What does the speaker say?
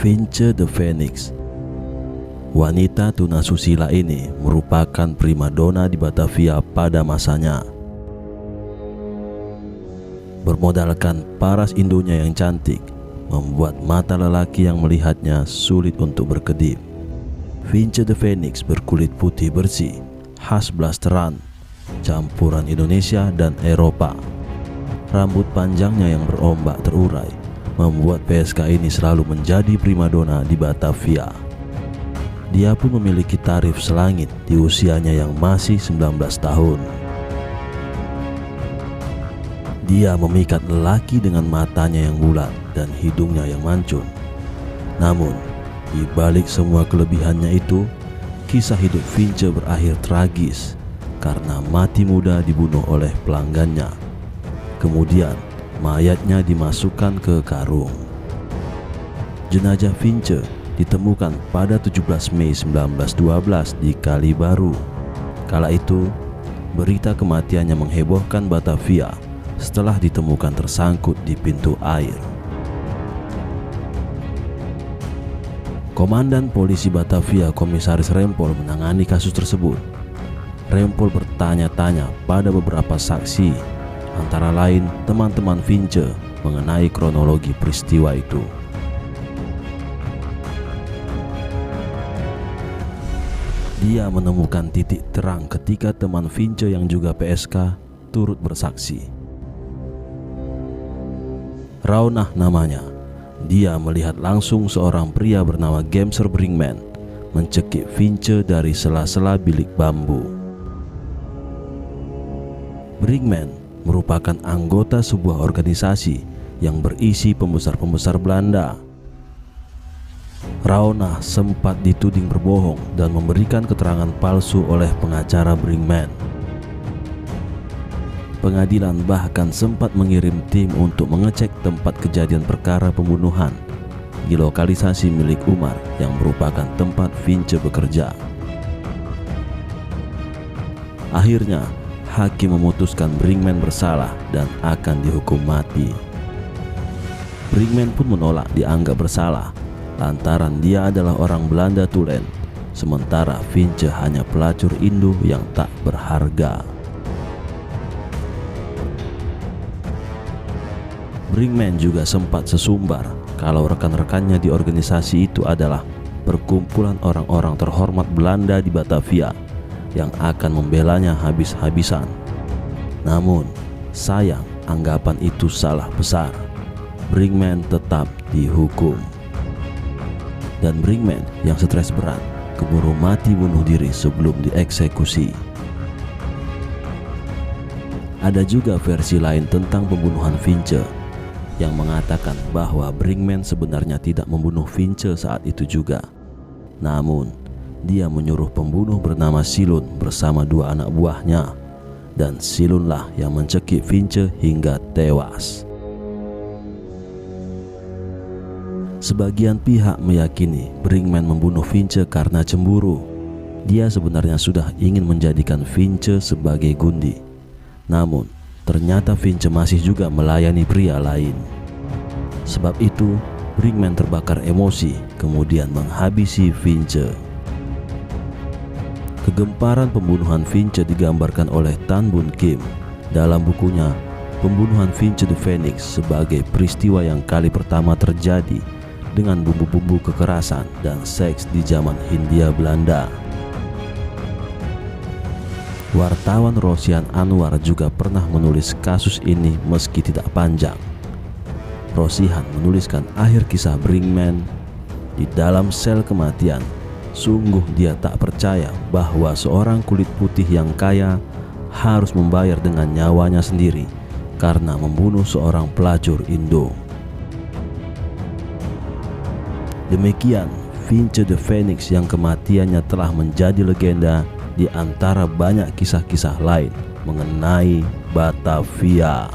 Finche the Phoenix. Wanita tunasusila ini merupakan primadona di Batavia pada masanya. Bermodalkan paras induknya yang cantik, membuat mata lelaki yang melihatnya sulit untuk berkedip. Finche the Phoenix berkulit putih bersih, khas blasteran, campuran Indonesia dan Eropa. Rambut panjangnya yang berombak terurai membuat PSK ini selalu menjadi primadona di Batavia. Dia pun memiliki tarif selangit di usianya yang masih 19 tahun. Dia memikat lelaki dengan matanya yang bulat dan hidungnya yang mancung. Namun, di balik semua kelebihannya itu, kisah hidup Finche berakhir tragis karena mati muda dibunuh oleh pelanggannya. Kemudian, mayatnya dimasukkan ke karung. Jenazah Finche ditemukan pada 17 Mei 1912 di Kalibaru. Kala itu, berita kematiannya menghebohkan Batavia setelah ditemukan tersangkut di pintu air. Komandan Polisi Batavia, Komisaris Rempol, menangani kasus tersebut. Rempol bertanya-tanya pada beberapa saksi, antara lain teman-teman Finche, mengenai kronologi peristiwa itu. Dia menemukan titik terang ketika teman Finche yang juga PSK turut bersaksi. Raunah namanya. Dia melihat langsung seorang pria bernama Gemser Brinkman mencekik Finche dari sela-sela bilik bambu. Brinkman merupakan anggota sebuah organisasi yang berisi pembesar-pembesar Belanda. Raunah sempat dituding berbohong dan memberikan keterangan palsu oleh pengacara Brinkman. Pengadilan bahkan sempat mengirim tim untuk mengecek tempat kejadian perkara pembunuhan di lokalisasi milik Umar yang merupakan tempat Finche bekerja. Akhirnya, hakim memutuskan Brinkman bersalah dan akan dihukum mati. Brinkman pun menolak dianggap bersalah lantaran dia adalah orang Belanda tulen, sementara Finche hanya pelacur Indo yang tak berharga. Brinkman juga sempat sesumbar kalau rekan-rekannya di organisasi itu adalah perkumpulan orang-orang terhormat Belanda di Batavia yang akan membelanya habis-habisan. Namun, sayang anggapan itu salah besar. Brinkman tetap dihukum. Dan Brinkman yang stres berat keburu mati bunuh diri sebelum dieksekusi. Ada juga versi lain tentang pembunuhan Finche yang mengatakan bahwa Brinkman sebenarnya tidak membunuh Finche saat itu juga. Namun, dia menyuruh pembunuh bernama Silun bersama 2 anak buahnya, dan Silunlah yang mencekik Finche hingga tewas. Sebagian pihak meyakini Brinkman membunuh Finche karena cemburu. Dia sebenarnya sudah ingin menjadikan Finche sebagai gundi. Namun, ternyata Finche masih juga melayani pria lain. Sebab itu, Brinkman terbakar emosi, kemudian menghabisi Finche. Kegemparan pembunuhan Finche digambarkan oleh Tan Bun Kim dalam bukunya Pembunuhan Finche the Phoenix sebagai peristiwa yang kali pertama terjadi dengan bumbu-bumbu kekerasan dan seks di zaman Hindia Belanda. Wartawan Rosihan Anwar juga pernah menulis kasus ini meski tidak panjang. Rosihan menuliskan akhir kisah Brinkman di dalam sel kematian. Sungguh dia tak percaya bahwa seorang kulit putih yang kaya harus membayar dengan nyawanya sendiri karena membunuh seorang pelacur Indo. Demikian Finche the Phoenix yang kematiannya telah menjadi legenda di antara banyak kisah-kisah lain mengenai Batavia.